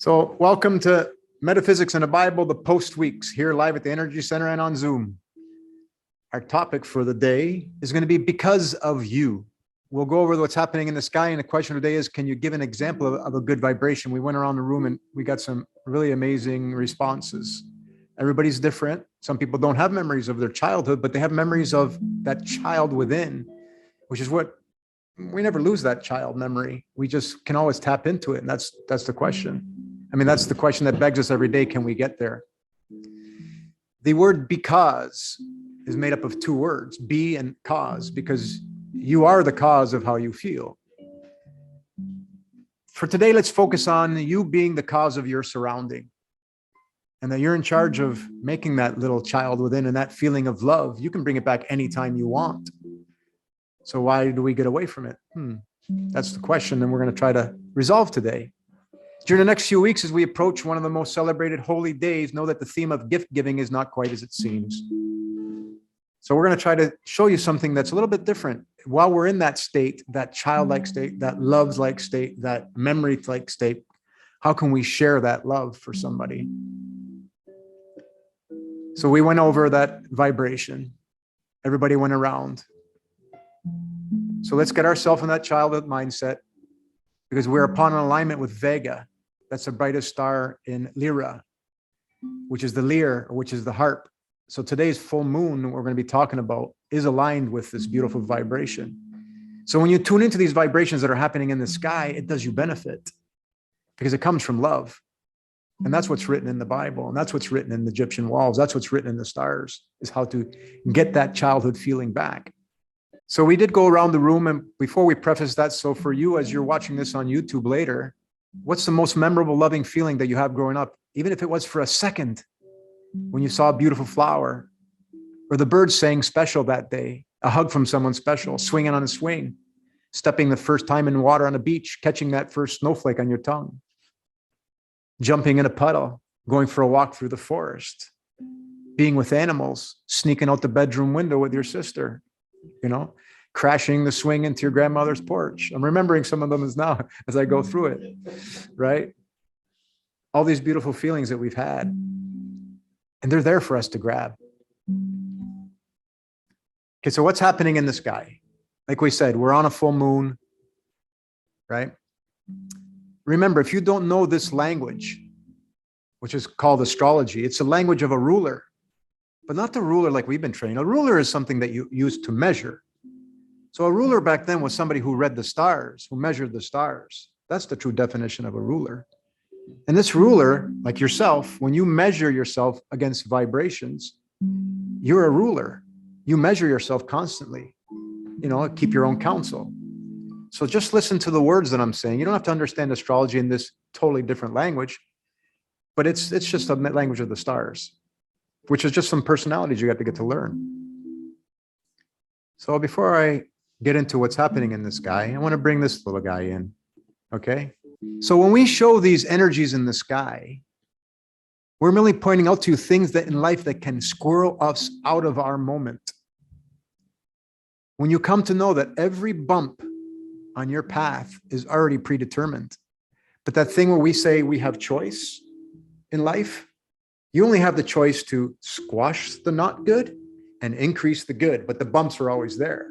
So welcome to Metaphysics and the Bible, the post weeks, here live at the Energy Center and on Zoom. Our topic for the day is going to be because of you. We'll go over what's happening in the sky. And the question of the day is, can you give an example of a good vibration? We went around the room and we got some really amazing responses. Everybody's different. Some people don't have memories of their childhood, but they have memories of that child within, which is what we never lose, that child memory. We just can always tap into it. And that's the question. I mean, that's the question that begs us every day. Can we get there? The word because is made up of two words, be and cause, because you are the cause of how you feel. For today, let's focus on you being the cause of your surrounding, and that you're in charge of making that little child within and that feeling of love. You can bring it back anytime you want. So why do we get away from it? That's the question, and we're going to try to resolve today. During the next few weeks, as we approach one of the most celebrated holy days, know that the theme of gift giving is not quite as it seems. So we're going to try to show you something that's a little bit different. While we're in that state, that childlike state, that loves-like state, that memory-like state, how can we share that love for somebody? So we went over that vibration. Everybody went around. So let's get ourselves in that childhood mindset, because we're upon an alignment with Vega. That's the brightest star in Lyra, which is the lyre, which is the harp. So today's full moon, we're going to be talking about, is aligned with this beautiful vibration. So when you tune into these vibrations that are happening in the sky, it does you benefit because it comes from love. And that's what's written in the Bible. And that's what's written in the Egyptian walls. That's what's written in the stars, is how to get that childhood feeling back. So we did go around the room, and before we preface that, so for you, as you're watching this on YouTube later, what's the most memorable, loving feeling that you have growing up? Even if it was for a second, when you saw a beautiful flower, or the birds saying special that day, a hug from someone special, swinging on a swing, stepping the first time in water on a beach, catching that first snowflake on your tongue, jumping in a puddle, going for a walk through the forest, being with animals, sneaking out the bedroom window with your sister, crashing the swing into your grandmother's porch. I'm remembering some of them as I go through it, right? All these beautiful feelings that we've had, and they're there for us to grab. Okay, so what's happening in the sky? Like we said, we're on a full moon, right? Remember, if you don't know this language, which is called astrology, it's a language of a ruler, but not the ruler like we've been trained. A ruler is something that you use to measure. So a ruler back then was somebody who read the stars, who measured the stars. That's the true definition of a ruler. And this ruler, like yourself, when you measure yourself against vibrations, you're a ruler. You measure yourself constantly, keep your own counsel. So just listen to the words that I'm saying. You don't have to understand astrology in this totally different language, but it's just a language of the stars, which is just some personalities you got to get to learn. So before I get into what's happening in the sky, I want to bring this little guy in, okay? So when we show these energies in the sky, we're merely pointing out to you things that in life that can squirrel us out of our moment. When you come to know that every bump on your path is already predetermined, but that thing where we say we have choice in life, you only have the choice to squash the not good and increase the good, but the bumps are always there.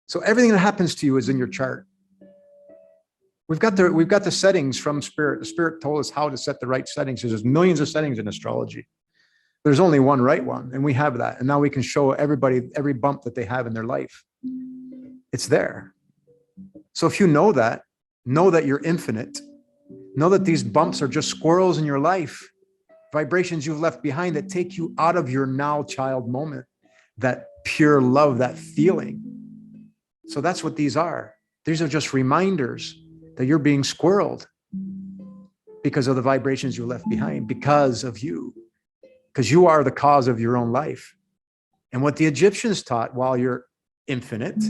So everything that happens to you is in your chart. We've got the settings from Spirit. The Spirit told us how to set the right settings. There's millions of settings in astrology. There's only one right one, and we have that. And now we can show everybody every bump that they have in their life. It's there. So if you know that you're infinite, know that these bumps are just squirrels in your life, vibrations you've left behind that take you out of your now child moment, that pure love, that feeling. So that's what these are. These are just reminders that you're being squirreled because of the vibrations you left behind, because of you, because you are the cause of your own life. And what the Egyptians taught while you're infinite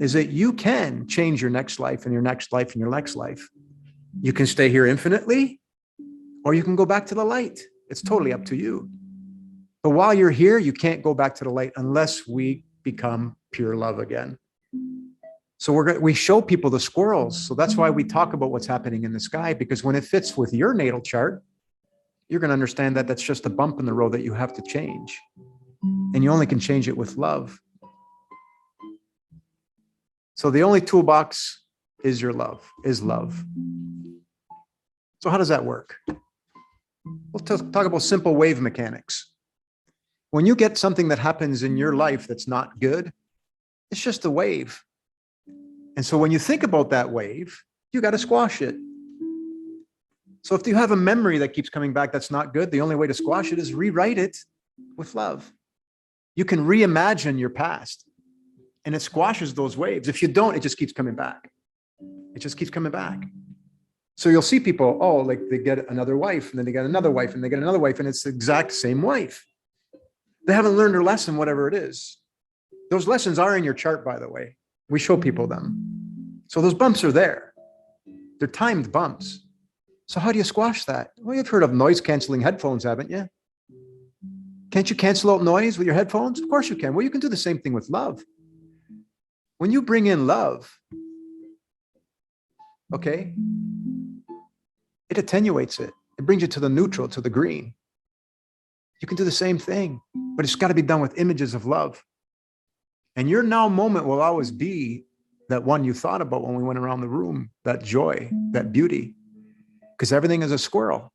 is that you can change your next life and your next life and your next life. You can stay here infinitely, or you can go back to the light. It's totally up to you. But while you're here, you can't go back to the light unless we become pure love again. So we show people the squirrels. So that's why we talk about what's happening in the sky, because when it fits with your natal chart, you're going to understand that that's just a bump in the road that you have to change. And you only can change it with love. So the only toolbox is love. So how does that work? We'll talk about simple wave mechanics. When you get something that happens in your life that's not good, it's just a wave. And so when you think about that wave, you got to squash it. So if you have a memory that keeps coming back that's not good, the only way to squash it is rewrite it with love. You can reimagine your past, and it squashes those waves. If you don't, it just keeps coming back. It just keeps coming back. So you'll see people, like they get another wife, and then they get another wife, and they get another wife, and it's the exact same wife. They haven't learned their lesson, whatever it is. Those lessons are in your chart, by the way. We show people them. So those bumps are there. They're timed bumps. So how do you squash that? Well, you've heard of noise canceling headphones, haven't you? Can't you cancel out noise with your headphones? Of course you can. Well, you can do the same thing with love. When you bring in love, okay, it attenuates it. It brings you to the neutral, to the green. You can do the same thing, but it's got to be done with images of love. And your now moment will always be that one you thought about when we went around the room, that joy, that beauty, because everything is a squirrel.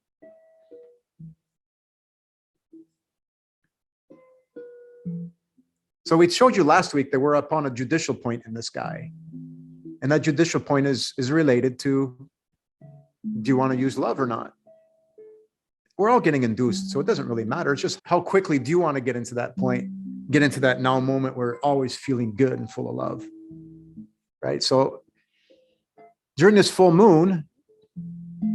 So we showed you last week that we're upon a judicial point in the sky. And that judicial point is related to, do you want to use love or not? We're all getting induced, so it doesn't really matter. It's just how quickly do you want to get into that point, get into that now moment where we're always feeling good and full of love, right? So during this full moon,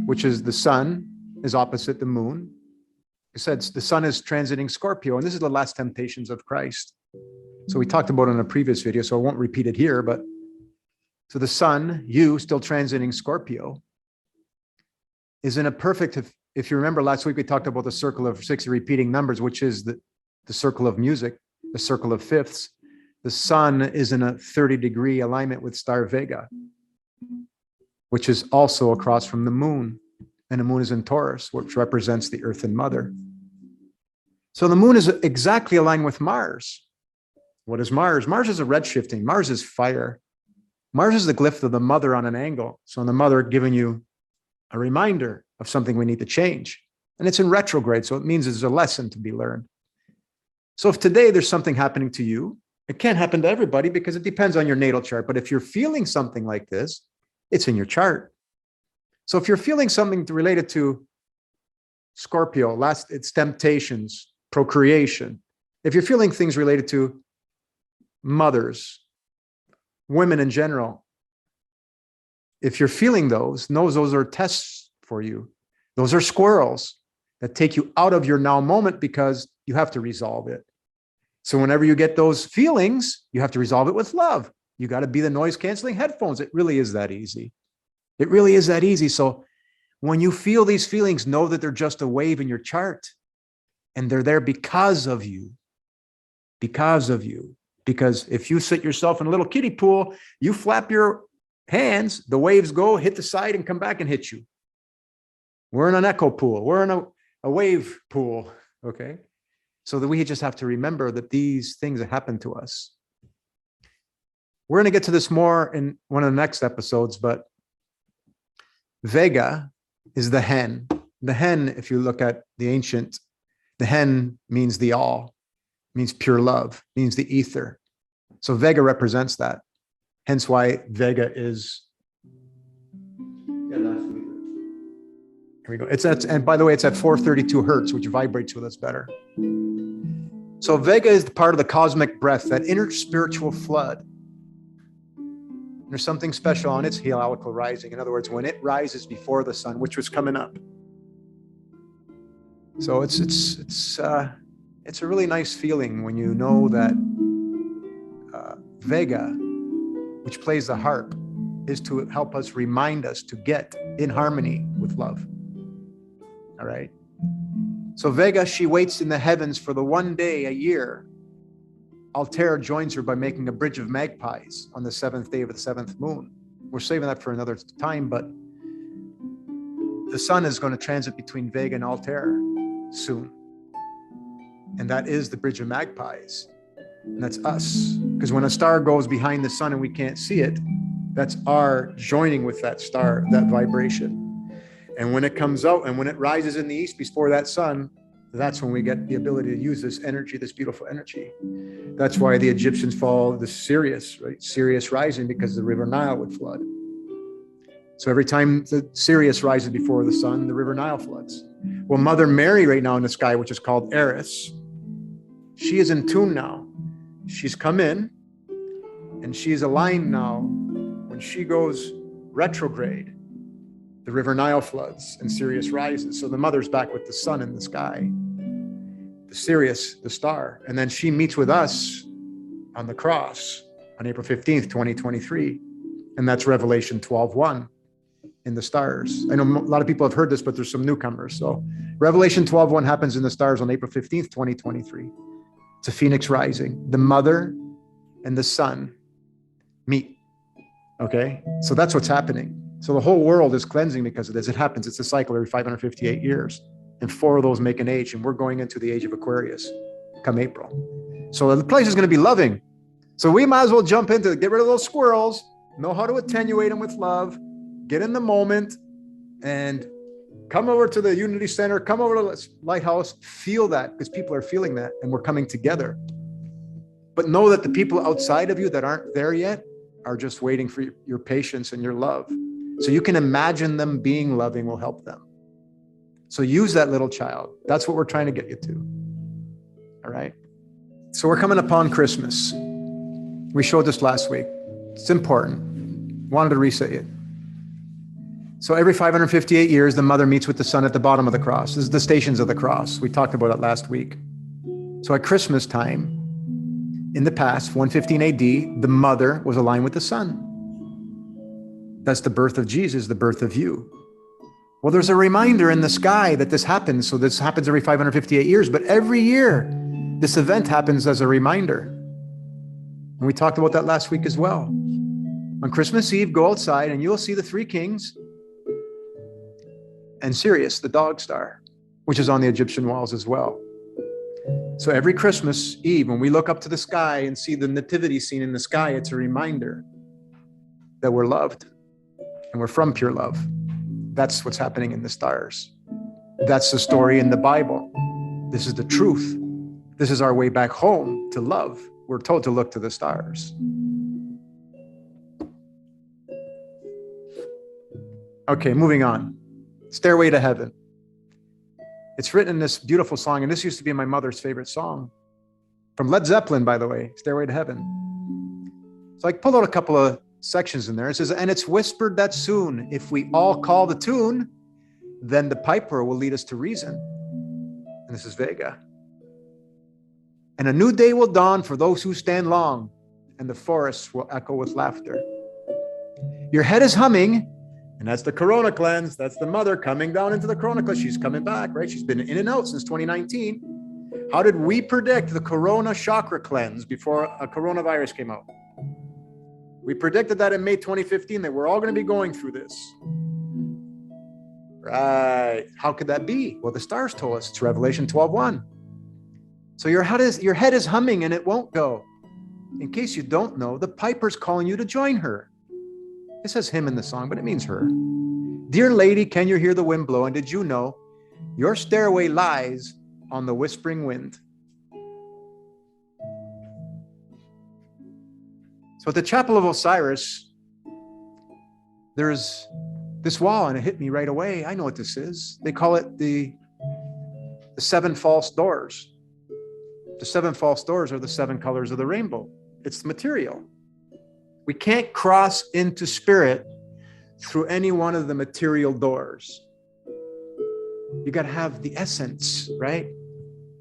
which is the sun is opposite the moon. It said the sun is transiting Scorpio, and this is the last temptations of Christ. So we talked about it in a previous video, so I won't repeat it here, but so the sun, you still transiting Scorpio, is in a perfect, if you remember last week, we talked about the circle of 6 repeating numbers, which is the circle of music, the circle of fifths. The sun is in a 30-degree alignment with star Vega, which is also across from the moon. And the moon is in Taurus, which represents the earth and mother. So the moon is exactly aligned with Mars. What is Mars? Mars is a redshifting. Mars is fire. Mars is the glyph of the mother on an angle. So the mother giving you a reminder of something we need to change. And it's in retrograde, so it means there's a lesson to be learned. So if today there's something happening to you, it can't happen to everybody because it depends on your natal chart. But if you're feeling something like this, it's in your chart. So if you're feeling something related to Scorpio, it's temptations, procreation. If you're feeling things related to mothers, women in general, if you're feeling those are tests for you. Those are squirrels that take you out of your now moment because you have to resolve it. So whenever you get those feelings, you have to resolve it with love. You got to be the noise canceling headphones. It really is that easy. It really is that easy. So when you feel these feelings, know that they're just a wave in your chart, and they're there because of you. Because of you. Because if you sit yourself in a little kiddie pool, you flap your hands, the waves go, hit the side, and come back and hit you. We're in an echo pool. We're in a wave pool, okay? So that we just have to remember that these things that happen to us. We're going to get to this more in one of the next episodes, but Vega is the hen. The hen, if you look at the ancient, the hen means the all, means pure love, means the ether. So Vega represents that. Hence why Vega is. Here we go. And by the way, it's at 432 hertz, which vibrates with us better. So Vega is part of the cosmic breath, that inner spiritual flood. There's something special on its heliacal rising. In other words, when it rises before the sun, which was coming up. So it's a really nice feeling when you know that Vega, which plays the harp, is to help us remind us to get in harmony with love. All right. So Vega, she waits in the heavens for the one day a year Altair joins her by making a bridge of magpies on the 7th day of the 7th moon. We're saving that for another time, but the sun is going to transit between Vega and Altair soon. And that is the bridge of magpies. And that's us. Because when a star goes behind the sun and we can't see it, that's our joining with that star, that vibration. And when it comes out and when it rises in the east before that sun, that's when we get the ability to use this energy, this beautiful energy. That's why the Egyptians follow the Sirius, right? Sirius rising, because the river Nile would flood. So every time the Sirius rises before the sun, the river Nile floods. Well, Mother Mary right now in the sky, which is called Eris, she is in tune now. She's come in and she's aligned now. When she goes retrograde, the river Nile floods and Sirius rises. So the mother's back with the sun in the sky, the Sirius, the star. And then she meets with us on the cross on April 15th, 2023. And that's Revelation 12:1 in the stars. I know a lot of people have heard this, but there's some newcomers. So Revelation 12:1 happens in the stars on April 15th, 2023. It's a phoenix rising. The mother and the son meet. Okay? So that's what's happening. So the whole world is cleansing because of this. It happens. It's a cycle every 558 years. And 4 of those make an age. And we're going into the age of Aquarius come April. So the place is going to be loving. So we might as well jump into it. Get rid of those squirrels. Know how to attenuate them with love. Get in the moment. And come over to the Unity Center. Come over to the Lighthouse. Feel that, because people are feeling that. And we're coming together. But know that the people outside of you that aren't there yet are just waiting for your patience and your love. So you can imagine them being loving will help them. So use that little child. That's what we're trying to get you to. All right. So we're coming upon Christmas. We showed this last week. It's important. Wanted to resay it. So every 558 years, the mother meets with the son at the bottom of the cross. This is the stations of the cross. We talked about it last week. So at Christmas time, in the past, 115 AD, the mother was aligned with the son. That's the birth of Jesus, the birth of you. Well, there's a reminder in the sky that this happens. So this happens every 558 years, but every year this event happens as a reminder. And we talked about that last week as well. On Christmas Eve, go outside and you'll see the 3 kings and Sirius, the dog star, which is on the Egyptian walls as well. So every Christmas Eve, when we look up to the sky and see the nativity scene in the sky, it's a reminder that we're loved and we're from pure love. That's what's happening in the stars. That's the story in the Bible. This is the truth. This is our way back home to love. We're told to look to the stars. Okay, moving on. Stairway to Heaven. It's written in this beautiful song, and this used to be my mother's favorite song. From Led Zeppelin, by the way, Stairway to Heaven. So I pulled out a couple of sections in there. It says, and it's whispered that soon, if we all call the tune, then the piper will lead us to reason. And this is Vega. And a new day will dawn for those who stand long, and the forests will echo with laughter. Your head is humming, and that's the Corona cleanse. That's the mother coming down into the Corona cleanse. She's coming back, right? She's been in and out since 2019. How did we predict the Corona chakra cleanse before a coronavirus came out? We predicted that in May 2015, that we're all going to be going through this. Right. How could that be? Well, the stars told us. It's Revelation 12:1. So your head is humming and it won't go. In case you don't know, the piper's calling you to join her. It says him in the song, but it means her. Dear lady, can you hear the wind blow? And did you know your stairway lies on the whispering wind? So at the Chapel of Osiris, there's this wall, and it hit me right away. I know what this is. They call it the 7 false doors. The 7 false doors are the 7 colors of the rainbow. It's the material. We can't cross into spirit through any one of the material doors. You got to have the essence, right?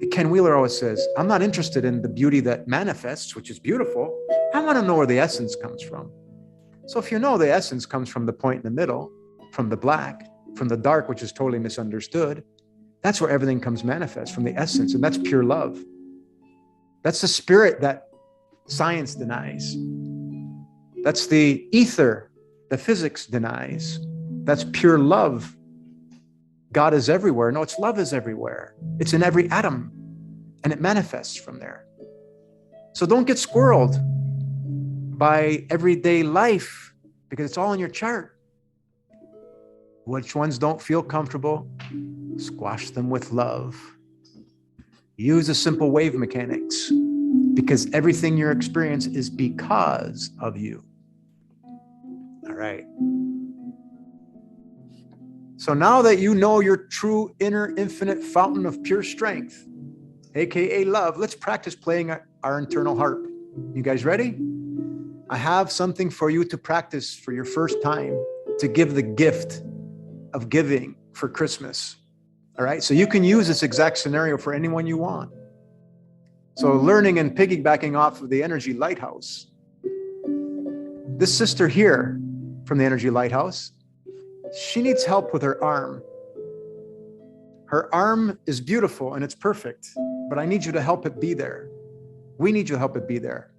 Ken Wheeler always says, I'm not interested in the beauty that manifests, which is beautiful. I want to know where the essence comes from. So if you know the essence comes from the point in the middle, from the black, from the dark, which is totally misunderstood, that's where everything comes manifest, from the essence, and that's pure love. That's the spirit that science denies. That's the ether that physics denies. That's pure love. God is everywhere. No, it's love is everywhere. It's in every atom, and it manifests from there. So don't get squirreled by everyday life, because it's all in your chart. Which ones don't feel comfortable? Squash them with love. Use the simple wave mechanics, because everything you experience is because of you. All right. So now that you know your true inner infinite fountain of pure strength, aka love, let's practice playing our internal harp. You guys ready? I have something for you to practice for your first time, to give the gift of giving for Christmas. All right, so you can use this exact scenario for anyone you want. So learning and piggybacking off of the Energy Lighthouse. This sister here from the Energy Lighthouse, she needs help with her arm. Her arm is beautiful and it's perfect, but I need you to help it be there. We need you to help it be there.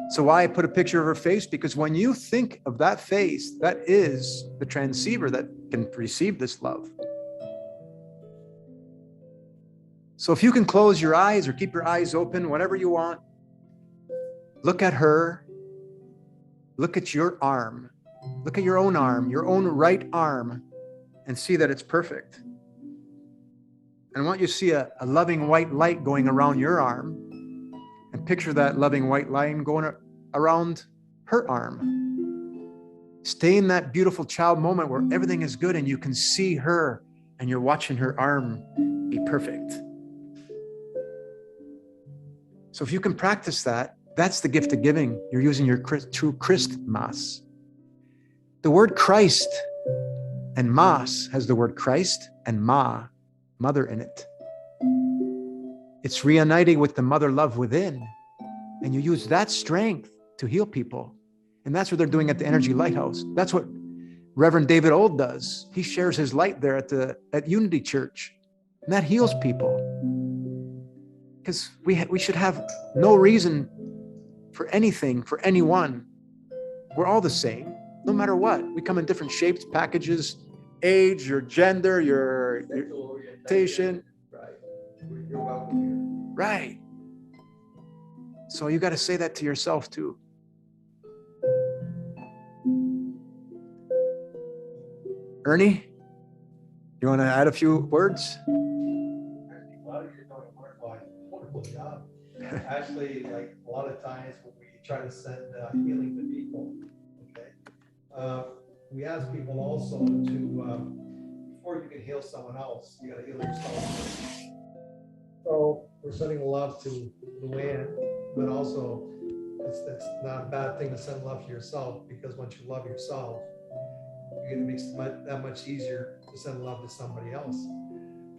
So why I put a picture of her face? Because when you think of that face, that is the transceiver that can receive this love. So if you can close your eyes or keep your eyes open, whatever you want, look at her, look at your arm, look at your own right arm, and see that it's perfect. And I want you to see a loving white light going around your arm, and picture that loving white line going around her arm. Stay in that beautiful child moment where everything is good and you can see her and you're watching her arm be perfect. So if you can practice that, that's the gift of giving. You're using your true Christmas. The word Christ and Mas has the word Christ and Ma, mother, in it. It's reuniting with the mother love within. And you use that strength to heal people. And that's what they're doing at the Energy Lighthouse. That's what Reverend David Old does. He shares his light there at Unity Church. And that heals people. Because we should have no reason for anything, for anyone. We're all the same, no matter what. We come in different shapes, packages, age, your gender, your orientation. Right. You're welcome here. Right. So you got to say that to yourself too. Ernie, you want to add a few words? Claudio, you're doing a wonderful job. Actually, like a lot of times when we try to send healing to people, okay, we ask people also to, before you can heal someone else, you got to heal yourself. So we're sending love to Luann, but also it's not a bad thing to send love to yourself, because once you love yourself, it makes it that much easier to send love to somebody else.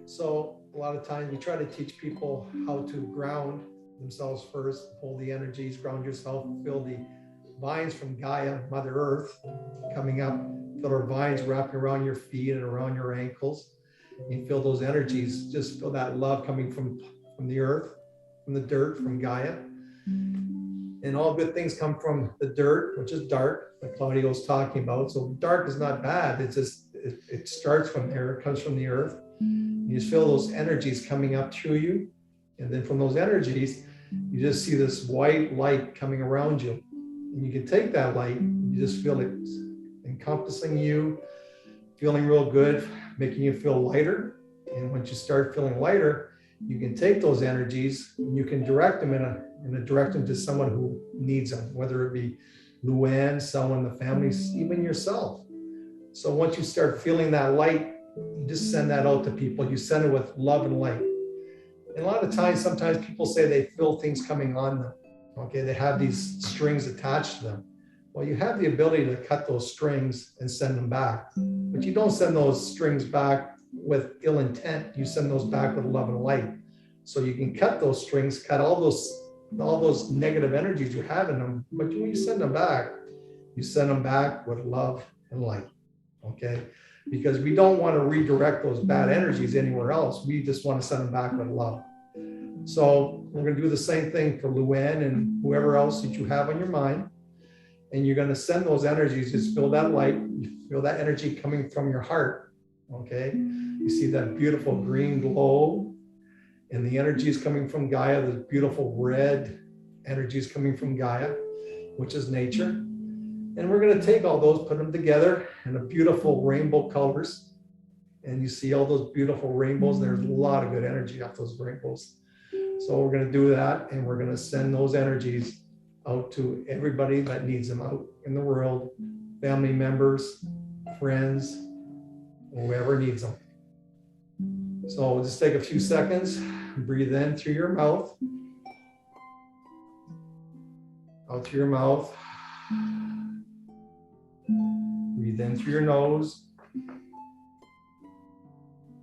So a lot of times we try to teach people how to ground themselves first, hold the energies, ground yourself, feel the vines from Gaia, Mother Earth, coming up, feel our vines wrapping around your feet and around your ankles. You feel those energies, just feel that love coming from the earth, from the dirt, from Gaia. And all good things come from the dirt, which is dark, like Claudio was talking about. So dark is not bad. It's just, it starts from there, it comes from the earth. You just feel those energies coming up through you. And then from those energies, you just see this white light coming around you. And you can take that light, you just feel it encompassing you, feeling real good, making you feel lighter. And once you start feeling lighter, you can take those energies and you can direct them direct them to someone who needs them, whether it be Luann, someone in the family, even yourself. So once you start feeling that light, you just send that out to people. You send it with love and light. And a lot of times, sometimes people say they feel things coming on them. Okay, they have these strings attached to them. Well, you have the ability to cut those strings and send them back. But you don't send those strings back with ill intent. You send those back with love and light. So you can cut those strings, cut all those negative energies you have in them. But when you send them back, you send them back with love and light. Okay, because we don't want to redirect those bad energies anywhere else. We just want to send them back with love. So we're going to do the same thing for Luann and whoever else that you have on your mind. And you're going to send those energies. Just feel that light. You feel that energy coming from your heart. Okay. You see that beautiful green glow. And the energy is coming from Gaia. The beautiful red energy is coming from Gaia, which is nature. And we're going to take all those, put them together in a beautiful rainbow colors. And you see all those beautiful rainbows. There's a lot of good energy off those rainbows. So we're going to do that. And we're going to send those energies out to everybody that needs them out in the world, family members, friends, whoever needs them. So we'll just take a few seconds, breathe in through your mouth, out through your mouth, breathe in through your nose,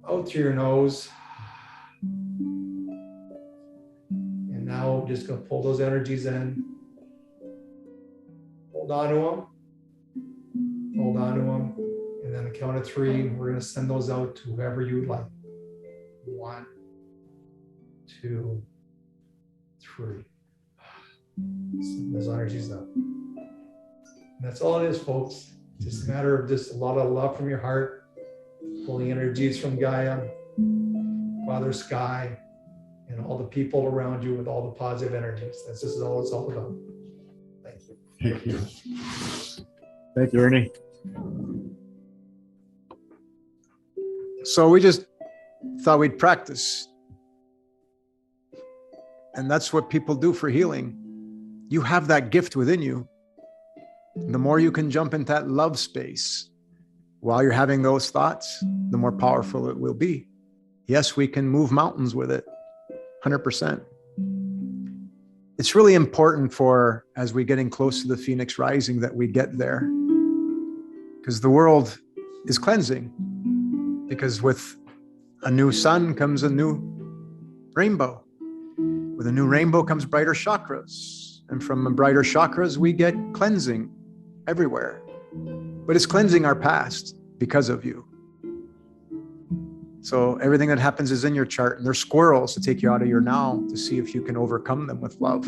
out through your nose. And now we're just going to pull those energies in. Hold on to them. Hold on to them. And then the count of 3, we're going to send those out to whoever you would like. 1, 2, 3. Send those energies out. And that's all it is, folks. Just a matter of just a lot of love from your heart, pulling energies from Gaia, Father Sky, and all the people around you with all the positive energies. This is all it's all about. Thank you. Thank you. Thank you, Ernie. So we just thought we'd practice. And that's what people do for healing. You have that gift within you. The more you can jump into that love space while you're having those thoughts, the more powerful it will be. Yes, we can move mountains with it, 100%. It's really important for, as we're getting close to the Phoenix Rising, that we get there. Because the world is cleansing. Because with a new sun comes a new rainbow. With a new rainbow comes brighter chakras. And from the brighter chakras, we get cleansing everywhere. But it's cleansing our past because of you. So everything that happens is in your chart, and there's squirrels to take you out of your now to see if you can overcome them with love.